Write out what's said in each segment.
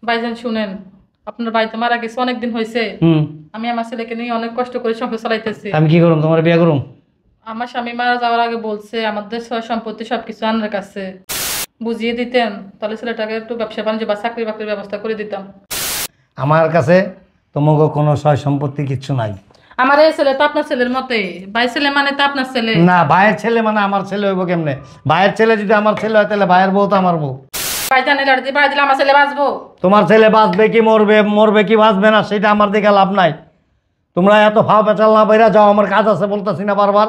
ভাইজান শুনেন, আপনার বাড়িতে মারা গেছে অনেকদিন হয়েছে। আমি আমার ছেলেকে নিয়ে অনেক কষ্ট করে সংসার চালাইতেছি। আমি কি করুম? তোমার বিয়ে করুম? আমার স্বামী মারা যাওয়ার আগে বলছে আমাদের সয় সম্পত্তি সবকিছু আনার কাছে বুঝিয়ে দিতেন, তাহলে ছেলেটাকে একটু ব্যবসা বাণিজ্য বা চাকরি বাকরির ব্যবস্থা করে দিতাম। আমার কাছে তোমাকে কোনো সয় সম্পত্তি কিচ্ছু নাই। আমার এই ছেলে তো আপনার ছেলের মতোই। ভাই ছেলে মানে তো আপনার ছেলে না, ভাইয়ের ছেলে মানে আমার ছেলে হইব কেমনে? ভাইয়ের ছেলে যদি আমার ছেলে হয় তাহলে ভাইয়ের বউ তো আমার বউ। ভাইজানের লড়াই বাড়ি দিলে আমার ছেলে বাঁচবো। তোমার ছেলে বাঁচবে কি মরবে, মরবে কি বাঁচবে না সেটা আমার দিকে লাভ নাই। তোমরা এত ফাও পেঁচাল না বাইরা যাও, আমার কাজ আছে বলতেছি না বারবার।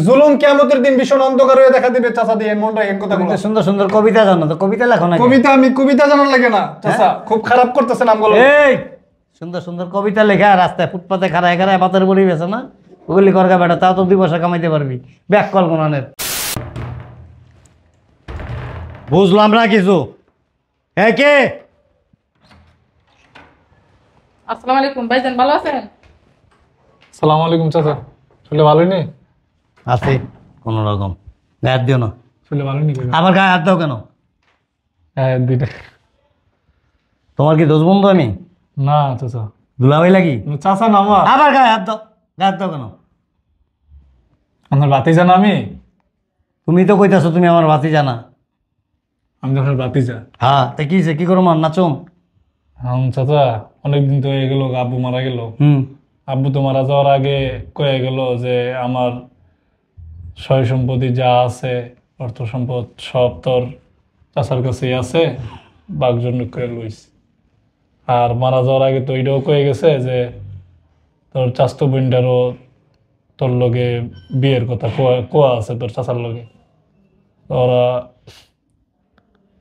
জুলুম কিয়ামতের দিন ভীষণ অন্ধকার হয়ে দেখা দিবে। চাচা দিয়ে মন রাখেন কথাগুলো। সুন্দর সুন্দর কবিতা জানো তো, কবিতা লেখো না? আমি কবিতা জানার লাগে না চাচা, খুব খারাপ করতেছেন আমগুলো। এই সুন্দর সুন্দর কবিতা লেখা রাস্তায় ফুটপাতে খাড়ায় খাড়ায় পাতের বড়ি বেছে না, ওগুলি করগা বেটা, তাও তো 2 পয়সা কামাইতে পারবি। ব্যাক কল কোনানের বুঝলাম না কিছু। হ্যাঁ কে? আসসালামু আলাইকুম ভাইজান, ভালো আছেন? সালাম আলাইকুম চাচা, শুনলে ভালোই নেই? আছে কোন রকম, গায়ে হাত দিও না। শুনলে ভালোই নেই? আবার গায়ে হাত দাও কেন? হ্যাঁ দিতে। তোমার কি দোষ বন্ধু আমি? না চাচা। দুলাভাই লাগি? চাচা না আমার। আবার গায়ে হাত দাও, গায়ে হাত দাও কেন? আপনার বাতি জানা আমি? তুমি তো কইতাছো তুমি আমার বাতি জানা। আমি তো আপনার বাতি যা। হ্যাঁ তা কি কি করো মান নাচুম? হ্যাঁ চাচা, অনেকদিন তো হয়ে গেল আব্বু মারা গেল। আব্বু তো মারা যাওয়ার আগে কয়ে গেল যে আমার সয় সম্পত্তি যা আছে, অর্থ সম্পদ সব তোর চাচার কাছেই আছে, বাঘজন্য করে লইস। আর মারা যাওয়ার আগে তো এটাও কয়ে গেছে যে তোর চাচাতো বোনটারও তোর লগে বিয়ের কথা কোয়া আছে তোর চাচার লগে। ওরা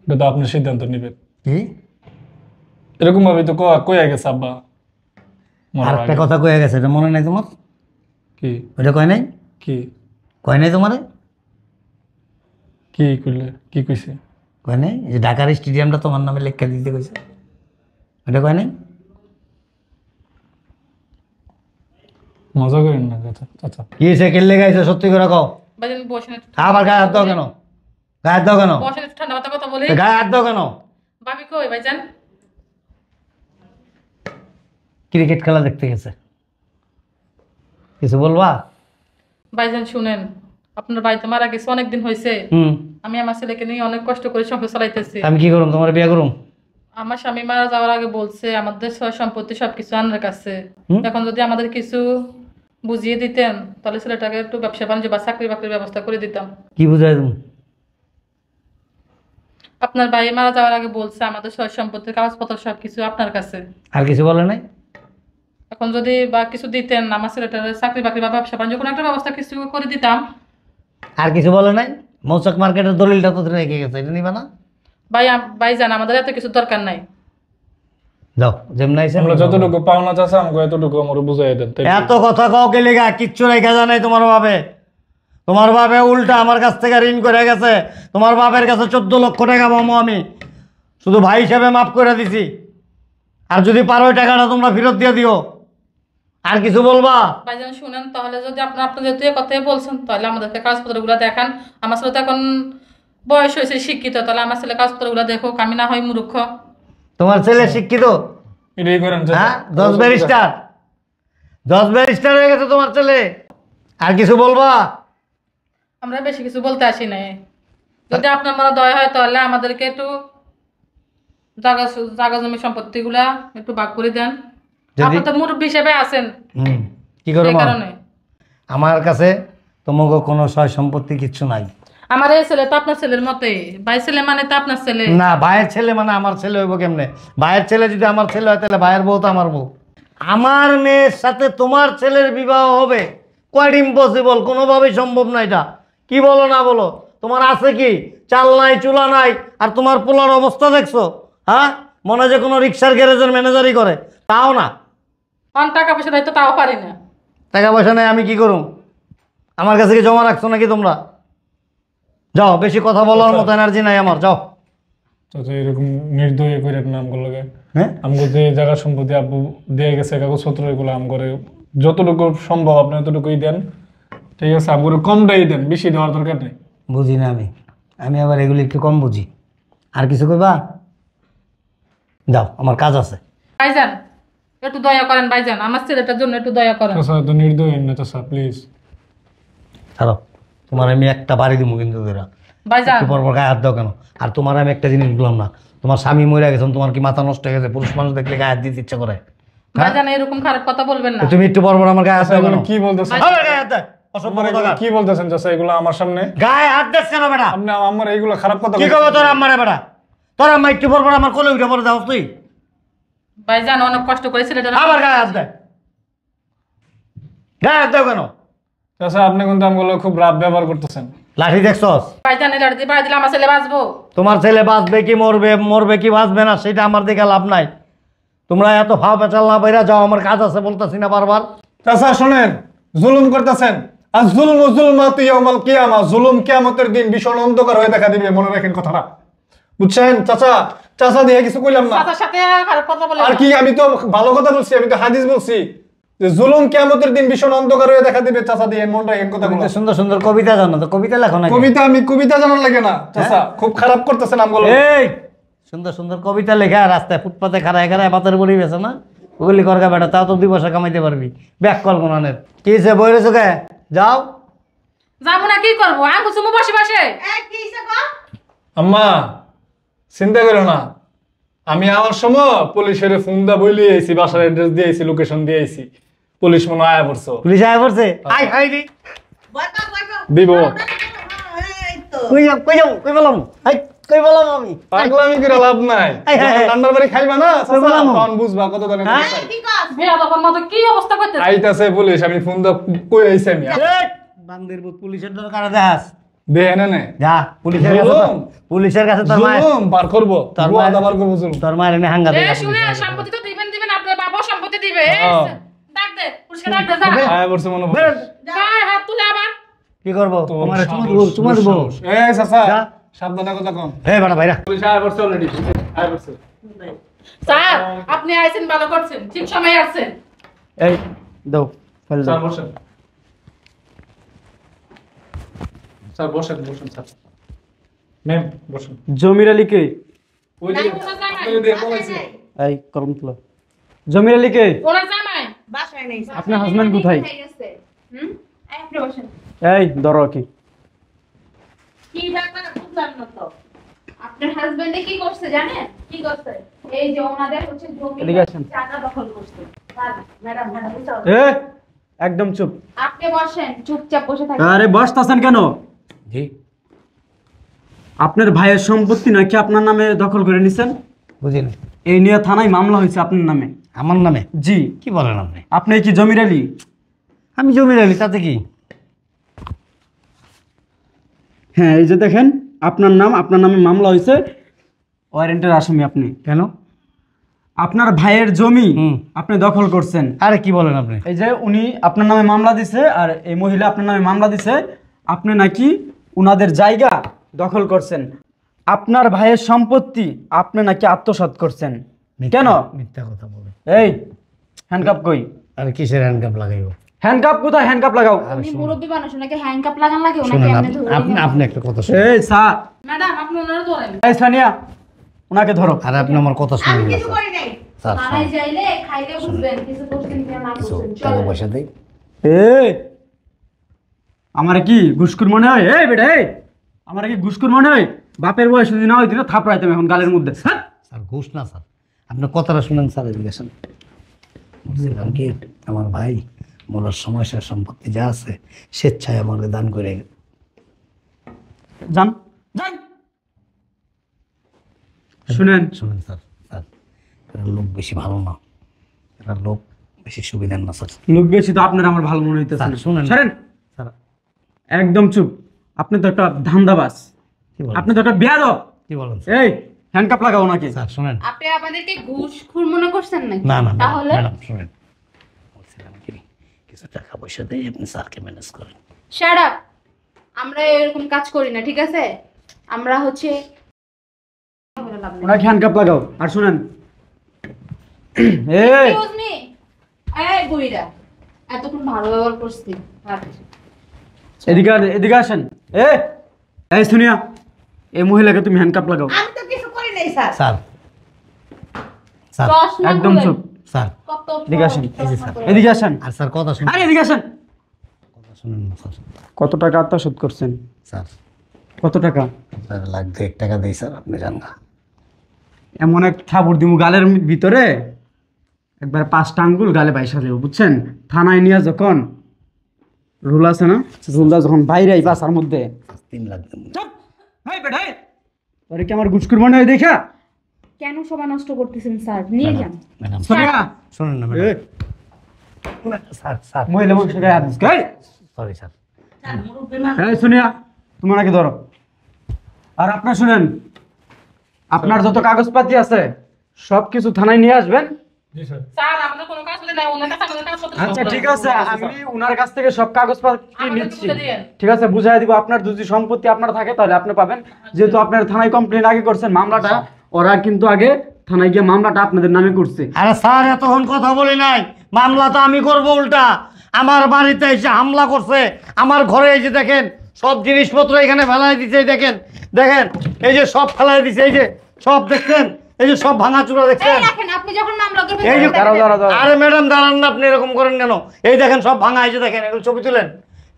এটা তো আপনি সিদ্ধান্ত নিবেন। কি এরকম ভাবে তো কয়ে গেছে আব্বা। আর একটা কথা কয়ে গেছে, এটা মনে নাই তোমার? কি ওইটা কয় নাই? কি কয় নাই তোমারে? কি কইলে কি কইছে? কয় নাই যে ঢাকার স্টেডিয়ামটা তোমার নামে লেখা দিতে কইছে? ওইটা কয় নাই? মজা করেন না চাচা। কি সে কেলে গাইছে সত্যি করে কও। ভাইজান বসেন একটু। আবার গায়ে হাত দাও কেন? গায়ে হাত দাও কেন? বসেন একটু, ঠান্ডা মাথা কথা বলি। গায়ে হাত দাও কেন? ভাবি কই ভাইজান? ক্রিকেট খেলা দেখতে গেছে। কিছু বলবা? ভাইজান শুনেন, আপনার বাড়িতে মারা গেছে অনেকদিন হয়েছে। আমি আমার ছেলেকে নিয়ে অনেক কষ্ট করে সংসার চালাইতেছি। আমি কি করুম? তোমার বিয়ে করুম? আমার স্বামী মারা যাওয়ার আগে বলছে আমাদের সয় সম্পত্তি সবকিছু আনার কাছে। এখন যদি আমাদের কিছু বুঝিয়ে দিতেন, তাহলে ছেলেটাকে একটু ব্যবসা বাণিজ্য বা চাকরি বাকরির ব্যবস্থা করে দিতাম। কি বুঝাই তুমি? আপনার ভাই মারা যাওয়ার আগে বলছে আমাদের সয় সম্পত্তির কাগজপত্র সবকিছু আপনার কাছে। আর কিছু বলে নাই? এখন যদি বা কিছু দিতেন, আমার ছেলেটার চাকরি বাকরি বা ব্যবসা বাণিজ্য কোনো একটা ব্যবস্থা কিছু করে দিতাম। আর কিছু বলে নাই? মৌচাক মার্কেটের দলিলটা তো রেখে গেছে, এটা নিবা না? ভাইজান আমাদের এত কিছু দরকার নাই। যাও যেমন আইছে। আমরা যতটুকু পাওনা চাচা আমাকে এতটুকু আমার বুঝাই দেন। এত কথা কও কে লেগা? কিচ্ছু রেখা জানাই তোমার বাপে। তোমার বাপে উল্টা আমার কাছ থেকে ঋণ করে গেছে। তোমার বাপের কাছে 14 লক্ষ টাকা পাবো আমি, শুধু ভাই হিসাবে মাফ করে দিছি। আর যদি পারো ওই টাকাটা তোমরা ফেরত দিয়ে দিও। আর কিছু বলবা? ভাইজান শুনেন, তাহলে যদি আপনার যেহেতু এই কথাই বলছেন, তাহলে আমাদেরকে কাগজপত্রগুলো দেখান। আমার ছেলে তো এখন বয়স হয়েছে, শিক্ষিত, তাহলে আমার ছেলে কাগজপত্রগুলো দেখুক, আমি না হয় মূর্খ। তোমার ছেলে শিক্ষিত? এটাই করেন হ্যাঁ, 10 ব্যারিস্টার। 10 ব্যারিস্টার হয়ে গেছে তোমার ছেলে। আর কিছু বলবা? আমরা বেশি কিছু বলতে আসি নাই। যদি আপনার মনে দয়া হয় তাহলে আমাদেরকে একটু জায়গা জমি সম্পত্তিগুলা একটু ভাগ করে দেন। আপনি তো মুরব্বী হিসেবে আছেন। কি করবো? এই কারণে আমার কাছে তোমাকে কোনো সয় সম্পত্তি কিচ্ছু নাই। আমার এই ছেলে তো আপনার ছেলের মতোই। ভাই ছেলে মানে তো আপনার ছেলে। না, ভাইয়ের ছেলে মানে আমার ছেলে হইব কেমনে? ভাইয়ের ছেলে যদি আমার ছেলে হয় তাহলে ভাইয়ের বউ তো আমার বউ। আমার মেয়ের সাথে তোমার ছেলের বিবাহ হবে কোয়াইট ইম্পসিবল, কোনোভাবেই সম্ভব না। এটা কি বলো না বলো? তোমার আছে কি? চাল নাই, চুলা নাই, আর তোমার পোলার অবস্থা দেখছো? হ্যাঁ, মনে হয় যে কোনো রিক্সার গ্যারেজের ম্যানেজারই করে, তাও না। টাকা পয়সা নাই তো তাও পারি না। টাকা পয়সা নেই, আমি কি করুম? আমার কাছে কি জমা রাখছো নাকি তোমরা? যাও, বেশি কথা বলার মতো এনার্জি নাই আমার, যাও। চাচা এরকম নির্দয় করে নাম করলো। হ্যাঁ, আমগো যে জায়গা সম্পত্তি আব্বু দিয়ে গেছে কাগজপত্র, এগুলো আম করে যতটুকু সম্ভব আপনি ততটুকুই দেন, ঠিক আছে? আমগুলো কমটাই দেন, বেশি দেওয়ার দরকার নেই। বুঝি না আমি। আমি আবার এগুলি একটু কম বুঝি। আর কিছু কইবা? যাও, আমার কাজ আছে। ভাইজান একটু দয়া করেন ভাইজান, আমার ছেলেটার জন্য একটু দয়া করেন। চাচা তো নির্দয় না চাচা, প্লিজ। ছাড়ো, তোমার আমি একটা বাড়ি দিব কিন্তু তোরা ভাইজান একটু পর গায়ে হাত দাও কেন? আর তোমার আমি একটা জিনিস বললাম না, তোমার স্বামী মরে গেছেন, তোমার কি মাথা নষ্ট হয়ে গেছে? পুরুষ মানুষ দেখলে গায়ে হাত দিতে ইচ্ছা করে? ভাইজান এরকম খারাপ কথা বলবেন না। তুমি একটু পর আমার গায়ে হাত দাও কেন? কি বলতেছেন? আমার গায়ে হাত দাও, অসভ্য কোথাকার। কি বলতেছেন চাচা এগুলো আমার সামনে? গায়ে হাত দিস কেন বেটা? আপনি আমার এইগুলো খারাপ কথা কি করবো তোর আম্মারে বেটা? তোর আম্মা একটু পর আমার কোলে উঠে পড়ে যাও তুই। ভাইজান অনেক কষ্ট করে ছেলেটা। আবার গায়ে হাত দেয়, গায়ে হাত দাও কেন? চাচা আপনি কিন্তু আমগুলো খুব রাত ব্যবহার করতেছেন। লাঠি দেখছস? ভাইজান এটা দিয়ে বাড়ি দিলে আমার ছেলে বাঁচবো? তোমার ছেলে বাঁচবে কি মরবে, মরবে কি বাঁচবে না সেটা আমার দিকে লাভ নাই। তোমরা এত ফাও পেঁচাল না বাইরা যাও, আমার কাজ আছে বলতেছি না বারবার? চাচা শোনেন, জুলুম করতেছেন। আর জুলুম ও জুলমাতু ইয়াউমাল কিয়ামা, জুলুম কিয়ামতের দিন ভীষণ অন্ধকার হয়ে দেখা দিবে, মনে রাখেন কথাটা, বুঝছেন? চাচা চাচা দিয়ে কিছু কইলাম না। চাচার সাথে খারাপ কথা বলে আর কি, আমি তো ভালো কথা বলছি, আমি তো হাদিস বলছি যে জুলুম কিয়ামতের দিন ভীষণ অন্ধকার হয়ে দেখা দিবে। চাচা দিয়ে মন রাখেন কথাগুলো। সুন্দর সুন্দর কবিতা জানো তো, কবিতা লেখো না? আমি কবিতা জানার লাগে না চাচা, খুব খারাপ করতেছেন আমগুলো। এই সুন্দর সুন্দর কবিতা লেখা রাস্তায় ফুটপাতে খাড়ায় খাড়ায় পাতের বড়ি বেছে না, ওগুলি করগা বেটা, তাও তো 2 পয়সা কামাইতে পারবি। ব্যাক কল কোনানের কি সে বই রেছো কে? যাও। যাবো না, কি করবো? আঙ্গু চুমু বসে বসে। আম্মা চিন্তা করো না, আমি আমার সময় পুলিশের ফোন দা বইলি আইছি, বাসার অ্যাড্রেস দিয়ে আইছি, লোকেশন দিয়ে আইছি, পুলিশ মনে আয়া পড়ছো। পুলিশ আয় পড়ছে? আই হাই রে দিব কই যাও কই যাও কই বললাম? আই কই বললাম আমি? পাগলামি করে লাভ নাই, ঠান্ডার বাড়ি খাইবা না তখন বুঝবা কত দানে। বিয়া তখন মতো কি অবস্থা করতে? আইতাছে পুলিশ, আমি ফোন দা কই আইছি আমি। বান্দির বুত পুলিশের দরকার দেখাস? দেহে না নে যা পুলিশের কাছে, পুলিশের কাছে তোর মায়ের জুলুম বার করব, তোর বুয়া বার করব জুলুম। তোর মায়ের এনে হাঙ্গা এ দেখা। শুনে সম্পত্তি তো দিবেন আপনার বাবা সম্পত্তি দিবে। ডাক দে পুলিশকে, ডাক দে যা। আয়া পড়ছে মনে পড়ে। গায়ে হাত তুলে আবার কি করব? তোমার তোমার দিব। এই চাচা যা। সাবধানে কথা কম। এই বেটা ভাইরা পুলিশ আয়া পড়ছে অলরেডি, আয়া পড়ছে। স্যার আপনি আইছেন, ভালো করছেন, ঠিক সময় আসছেন। এই দাও ফেল দাও। স্যার বসেন, স্যার বসেন বসেন স্যার। ম্যাম বসেন। জমির আলী কে? ওই যে আপনাকে দিয়ে বলাইছে। এই কলম তুলো। জমির আলী কে? ওনার জামাই বাসায় নেই আপনার হাজবেন্ড কোথায়? আপনি বসেন। এই ধরো কি কি ব্যাপার বুঝলাম না তো। আপনার হাজবেন্ডে কি করছে জানেন? কি করছে? এই যে ওনাদের হচ্ছে জমি এদিকে আসেন। জায়গা দখল করছে। ম্যাডাম ম্যাডাম এ একদম চুপ। আপনি বসেন, চুপচাপ বসে থাকেন। আরে বসতাছেন কেন? জি আপনার ভাইয়ের সম্পত্তি নাকি আপনার নামে দখল করে নিছেন? বুঝিনি। এই নিয়ে থানায় মামলা হয়েছে আপনার নামে। আমার নামে? জি। কি বলেন আপনি? আপনি কি জমির আলী? আমি জমির আলী, তাতে কি? হ্যাঁ এই যে দেখেন আপনার নামে মামলা হয়েছে, ওয়ারেন্টের আসামি আপনি। কেন? আপনার ভাইয়ের জমি হুম। আপনি দখল করছেন। আরে কি বলেন আপনি? এই যে উনি আপনার নামে মামলা দিছে, আর এই মহিলা আপনার নামে মামলা দিছে, আপনি নাকি উনাদের জায়গা দখল করছেন। আপনার ভাইয়ের সম্পত্তি আপনি নাকি আত্মসাৎ করছেন। কেন? মিথ্যা কথা বলে। এই হ্যান্ডকাপ কই? আরে কিসের হ্যান্ডকাপ লাগাইবো? হ্যান্ডকাপ কোথায়? হ্যান্ডকাপ লাগাও। উনি মুরব্বী মানুষ, ওনাকে হ্যান্ডকাপ লাগান লাগে, ওনাকে শুনেন এমনি ধরে আপনি আপনি একটা কথা শুনুন। এই স্যার, ম্যাডাম আপনি ওনারা ধরেন। এই সানিয়া ওনাকে ধরো। আরে আপনি আমার কথা শুনুন আমি না কিছু স্যার। করি নাই। স্যার থানায় যাইলে খাইলে বুঝবেন, কিছু করছেন কি না কিছু করছেন। টাকা চল পয়সা দেই। এই আমার কি ঘুষখোর মনে হয়? এই বেটা এই আমার কি ঘুষখোর মনে হয়? বাপের বয়স যদি না হইতো থাপড়াইতাম এখন গালের মধ্যে। হ্যাঁ? স্যার ঘুষ না স্যার, আপনি কথাটা শুনেন স্যার, এডুকেশন বলছিলাম কি, আমার ভাই মরার সময় সে সম্পত্তি যা আছে স্বেচ্ছায় আমাকে দান করে। যান যান। শুনেন শুনেন স্যার, স্যার এরা লোক বেশি ভালো না, এরা লোক বেশি সুবিধার না স্যার। লোক বেশি তো আপনার আমার ভালো মনে হইতেছে। স্যার, শুনেন। শুনেন স্যার একদম চুপ। আপনি তো একটা ধান্দাবাজ, কি বলেন? আপনি তো একটা বেয়াদব। কি বলেন? এই হ্যান্ডকাপ লাগাও নাকি? স্যার শুনেন। আপনি আমাদেরকে ঘুষখোর মনে করছেন নাকি? না না তাহলে ম্যাডাম শুনেন, বলছিলাম কি কিছু টাকা পয়সা দেই, আপনি স্যারকে ম্যানেজ করেন। Shut up. আমরা এরকম কাজ করি না, ঠিক আছে? আমরা হচ্ছে ওনাকে হ্যান্ডকাপ লাগাও। আর শুনেন এই এক্সকিউজ মি, এই বুইড়া এতক্ষণ ভালো ব্যবহার করছি। এদিকে আসেন। এই শুনিয়া এই মহিলাকে তুমি হ্যান্ডকাপ লাগাও। আমি তো কিছু করি নাই স্যার। স্যার স্যার চশমা একদম খুলেন। চুপ। স্যার কত এদিকে আসেন, এই যে স্যার এদিকে আসেন, আর স্যার কথা শুনুন, আরে এদিকে আসেন। কথা শুনুন না স্যার। কত টাকা আত্মসাৎ করছেন? স্যার কত টাকা? স্যার লাখ 2 টাকা দেই স্যার, আপনি জান না। এমন এক থাবড় দিমু গালের ভিতরে, একবার 5টা আঙ্গুল গালে বাইসা দেবো, বুঝছেন? থানায় নিয়ে যখন রুল আছে না, রুলটা যখন বাইরে আই বাসার মধ্যে, 3 লাখ দেন। চুপ! এই বেটা, এই! তোরে কি আমার গুচকুর মনে হয় দেখা? কেন সময় নষ্ট করতেছেন স্যার? নিয়ে যান। ম্যাডাম সোনিয়া, শুনুন না এই, ম্যাডাম। স্যার স্যার মহিলা মানুষের গায়ে হাত দিস, এই! Sorry sir. এই সোনিয়া, তুমি ওনাকে ধরো। আর আপনার শুনেন, আপনার যত কাগজপাতি আছে সব কিছু থানায় নিয়ে আসবেন। জি স্যার। স্যার আমাদের কোনো কাজ হলে না, ওনার কাছে আমাদের কাগজপত্র সব আচ্ছা আছে। ঠিক আছে, আমি ওনার কাছ থেকে সব কাগজপাতি আমাদের নিচ্ছি। বুঝে দিয়েন। ঠিক আছে, বুঝাই দিব। আপনার যদি সম্পত্তি আপনার থাকে তাহলে আপনি পাবেন, যেহেতু আপনার থানায় কমপ্লেন আগে করছেন, মামলাটা ওরা কিন্তু আগে থানায় গিয়ে মামলাটা আপনাদের নামে করছে। আরে স্যার এতক্ষণ কথা বলি নাই, মামলা তো আমি করবো। উল্টা আমার বাড়িতে এসে হামলা করছে, আমার ঘরে এসে দেখেন সব জিনিসপত্র এখানে ফেলাই দিছে। এই দেখেন, দেখেন এই যে সব ফেলাই দিছে, এই যে সব দেখছেন, এই যে সব ভাঙাচুরা এই দেখছেন। রাখেন, আপনি যখন মামলা করবেন এই যে তখন দাঁড়াও, দেখবেন। দাঁড়াও, দাঁড়াও। আরে ম্যাডাম দাঁড়ান না, আপনি এরকম করেন কেন? এই দেখেন সব ভাঙা, এই যে দেখেন, এগুলো ছবি তুলেন।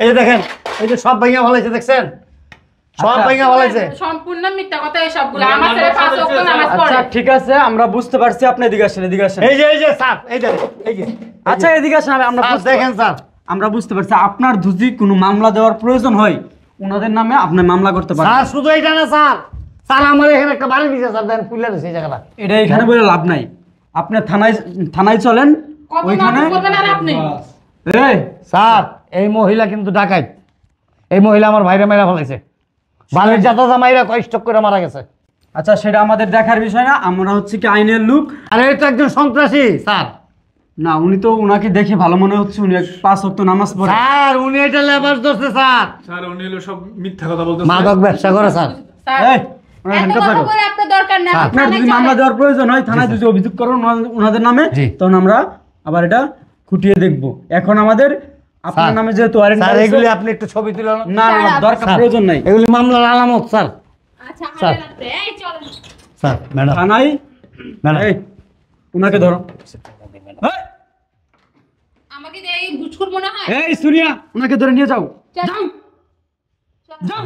এই যে দেখেন, এই যে সব ভাঙা ফেলাইছে, দেখছেন সব আচ্ছা। ভাঙা ফেলাইছে। সম্পূর্ণ মিথ্যা কথা এই সবগুলো। আমার ছেলে 5 ওয়াক্ত নামাজ আচ্ছা পড়ে। ঠিক আছে, আমরা বুঝতে পারছি। আপনি এদিকে আসেন, এদিকে আসেন। এই যে স্যার, এই দেখেন, এই যে আচ্ছা এদিকে আসেন, আমরা স্যার বুঝতে দেখেন স্যার। আমরা বুঝতে পারছি আপনার যদি কোনো মামলা দেওয়ার প্রয়োজন হয় ওনাদের নামে আপনি মামলা করতে পারেন। স্যার শুধু এইটা না স্যার, স্যার আমার এখানে একটা বাড়ি দিছে স্যার, দেন ফুলে দিছে এই জায়গাটা। এটা এখানে বলে লাভ নাই, আপনি থানায় চলেন, কত ওইখানে। নাটক করবেন আর আপনি? এই স্যার এই মহিলা কিন্তু ডাকাইত, এই মহিলা আমার ভাইরা মাইরা ফেলাইছে, বালের জাতা মাইরা কষ্ট করে মারা গেছে। আচ্ছা সেটা আমাদের দেখার বিষয় না, আমরা হচ্ছে কি আইনের লোক। আরে এই তো একজন সন্ত্রাসী স্যার। না উনি তো, উনাকে দেখে ভালো মনে হচ্ছে উনি 5 ওয়াক্ত নামাজ পড়ে। স্যার উনি এটা লেবাস ধরছে স্যার, স্যার উনি হলো সব মিথ্যা কথা বলতেছে। মাদক ব্যবসা করে স্যার। স্যার এই ওনার এত হ্যান্ডকাপ কথা রাখো। বলে আপনার দরকার নেই। আপনি আপনার থানায় যদি মামলা চলেন। দেওয়ার প্রয়োজন হয়, থানায় যদি অভিযোগ করেন ওনাদের নামে, জি। তখন আমরা আবার এটা খুঁটিয়ে দেখব। এখন আমাদের আপনার স্যার, নামে যেহেতু ওয়ারেন্ট স্যার আছে- এগুলি আপনি একটু ছবি তুলেন। না না না, দরকার স্যার, প্রয়োজন নাই। এগুলি মামলার আলামত স্যার। আচ্ছা স্যার। হাঁটেন আপনি। এই চলেন। স্যার ম্যাডাম, থানায় ম্যাডাম এই উনাকে ধরো। এই, আমাকে দিয়ে এই বুঝকুর মনে হয়? এই সুনিয়া, উনাকে ধরে নিয়ে যাও। চল। যাও চল। যাও।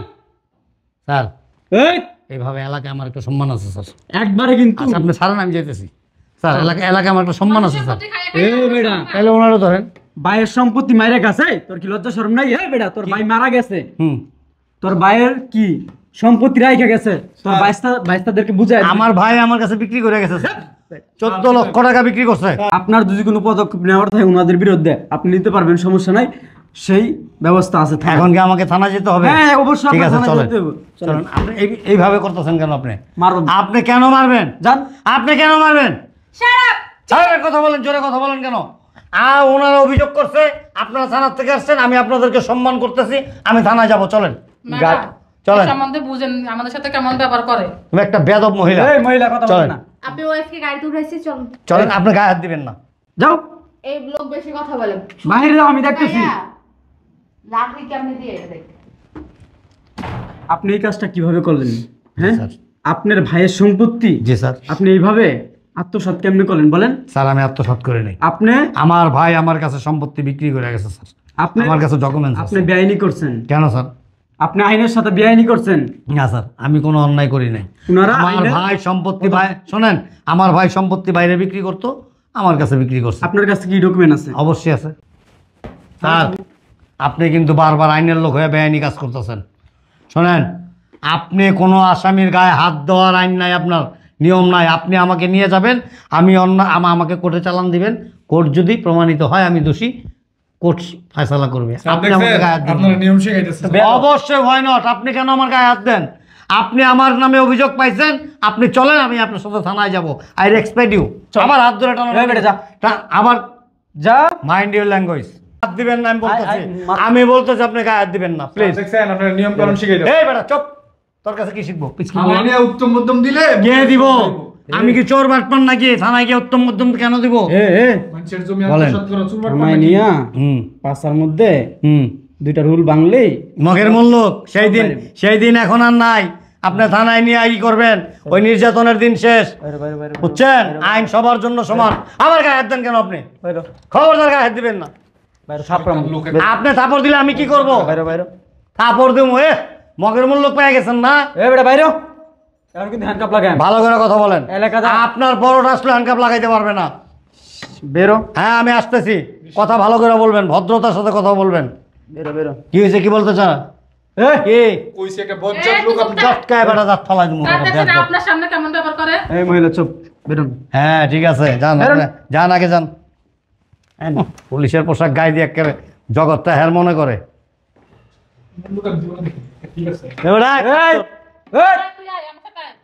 স্যার এই এইভাবে এলাকায় আমার একটা সম্মান আছে স্যার। একবারে কিন্তু। আচ্ছা আপনি ছাড়েন, আমি যেতেছি স্যার। এলাকায় আমার একটা সম্মান আছে স্যার। সম্পত্তি খাইয়ে এই খাইয়ে বেটা, তাহলে ওনারও ধরেন। ভাইয়ের সম্পত্তি মাইরে গেছে, তোর কি লজ্জা শরম নাই? এই বেটা, তোর ভাই মারা গেছে, হুম, তোর ভাইয়ের কি সম্পত্তি রাইখা গেছে, তোর বাইস্তাদেরকে বুঝায়। আমার ভাই আমার কাছে বিক্রি করে গেছে স্যার, 14 লক্ষ টাকা বিক্রি করছে। আপনার যদি কোনো পদক্ষেপ নেওয়ার থাকে ওনাদের বিরুদ্ধে আপনি নিতে পারবেন, সমস্যা নাই, সেই ব্যবস্থা আছে থানায়। এখন কি আমাকে থানা যেতে হবে? হ্যাঁ অবশ্যই ঠিক আপনার আছে থানায় চলেন যেতে হবে। চলেন। চলেন। আপনি এইভাবে করতেছেন কেন? আপনি মারুন। আপনি কেন মারবেন? যান। আপনি কেন মারবেন? Shut up! জোরে কথা বলেন, জোরে কথা বলেন কেন? ওনারা অভিযোগ করছে, আপনারা থানার থেকে আসছেন, আমি আপনাদেরকে সম্মান করতেছি, আমি থানায় যাব। চলেন ম্যাডাম, চলেন। এই সম্বন্ধে বুঝেন আমাদের সাথে কেমন ব্যবহার করে। তুমি একটা বেয়াদব মহিলা। এই মহিলা কথা বলেন চলেন না। আপনি ওয়াইফকে গাড়িতে উঠাইছে, চলুন। চলেন, আপনি গায়ে হাত দিবেন না। যাও এই লোক বেশি কথা বলে। বাইরে যাও, আমি দেখতেছি। ভাইয়া, লাঠি কেমনে দিয়ে এটা দেখ। আপনি এই কাজটা কিভাবে করলেন? হ্যাঁ স্যার। আপনার ভাইয়ের সম্পত্তি জি স্যার। আপনি এইভাবে আত্মসাৎ কেমনে করলেন বলেন? স্যার আমি আত্মসাৎ করে নেই, আপনি আমার ভাই আমার কাছে সম্পত্তি বিক্রি করে গেছে স্যার। আপনি আমার কাছে ডকুমেন্টস আপনি আছে। বেআইনি করছেন, কেন স্যার? আপনি আইনের সাথে বেআইনি করছেন। না স্যার, আমি কোনো অন্যায় করি নাই। ওনারা আমার আইনের- ভাই সম্পত্তি শোনেন, আমার ভাই সম্পত্তি বাইরে বিক্রি করতো, আমার কাছে বিক্রি করছে। আপনার কাছে কি ডকুমেন্ট আছে? অবশ্যই আছে স্যার। আপনি কিন্তু বারবার আইনের লোক হয়ে বেআইনি কাজ করতেছেন। শোনেন, আপনি কোনো আসামির গায়ে হাত দেওয়ার আইন নাই, আপনার নিয়ম নাই। আপনি আমাকে নিয়ে যাবেন, আমি আমাকে কোর্টে চালান দিবেন। কোর্ট যদি প্রমাণিত হয় আমি দোষী, কোর্ট ফয়সালা করবে। আপনি আমাকে গায়ে হাত দিবেন আপনারা নিয়ম শিখাইতেছেন। অবশ্যই, হয় নট। আপনি কেন আমার গায়ে হাত দেন? আপনি আমার নামে অভিযোগ পাইছেন, আপনি চলেন, আমি আপনার সাথে থানায় যাবো। I respect you. আমার হাত ধরে এই বেটা, যা। আবার যা। Mind your language. হাত দিবেন না আমি বলতেছি, মা- আমি বলতেছি আপনি গায়ে হাত দিবেন না প্লিজ। দেখছেন আপনারা নিয়ম কানুন শিখাইতেছেন। এই বেটা চুপ, তোর কাছে কি শিখবো? আমার নিয়ে উত্তম মধ্যম দিলে গিয়ে দিব। আমি কি চোর বাটপান নাকি? থানায় গিয়ে উত্তম মধ্যম কেন দিব? এ এ মানুষের জমি বলেন। আত্মসাৎ করা চুরমার সময় নিয়া হুম পাঁচার মধ্যে হুম দুইটা রুল বাংলেই মগের মূল্য সেই দিন এখন আর নাই। আপনি থানায় নিয়ে ই করবেন, ওই নির্যাতনের দিন শেষ। বুঝছেন? আইন সবার জন্য সমান। আবার গায়ে হাত দেন কেন আপনি? খবরদার গায়ে হাত দিবেন না। আপনি থাপড় দিলে আমি কি করবো? থাপড় দিব মগের মূল্য পেয়ে গেছেন না? ভালো করে কথা বলেন। আপনার বড়টা আসলে হ্যান্ডকাপ লাগাইতে পারবে না। বেরো। হ্যাঁ আমি আসতেছি, কথা ভালো করে বলবেন, ভদ্রতার সাথে কথা বলবেন। বেরো বেরো। কি হয়েছে, কি বলতে চান? কি কইছে একটা বজ্জাত লোক আপনি চটকায় বেটা দাঁত ফালাই দিমু। দেখেন আপনার সামনে কেমন ব্যবহার করে। এই মহিলা চুপ, বেরোন। হ্যাঁ ঠিক আছে, যান আপনি, যান আগে যান। পুলিশের পোশাক গায়ে দিয়ে একেবারে জগৎটা হের মনে করে। লোক জীবন দেখি ঠিক আছে এবারে এই, এই, তুই আয়, আমার সাথে আয়।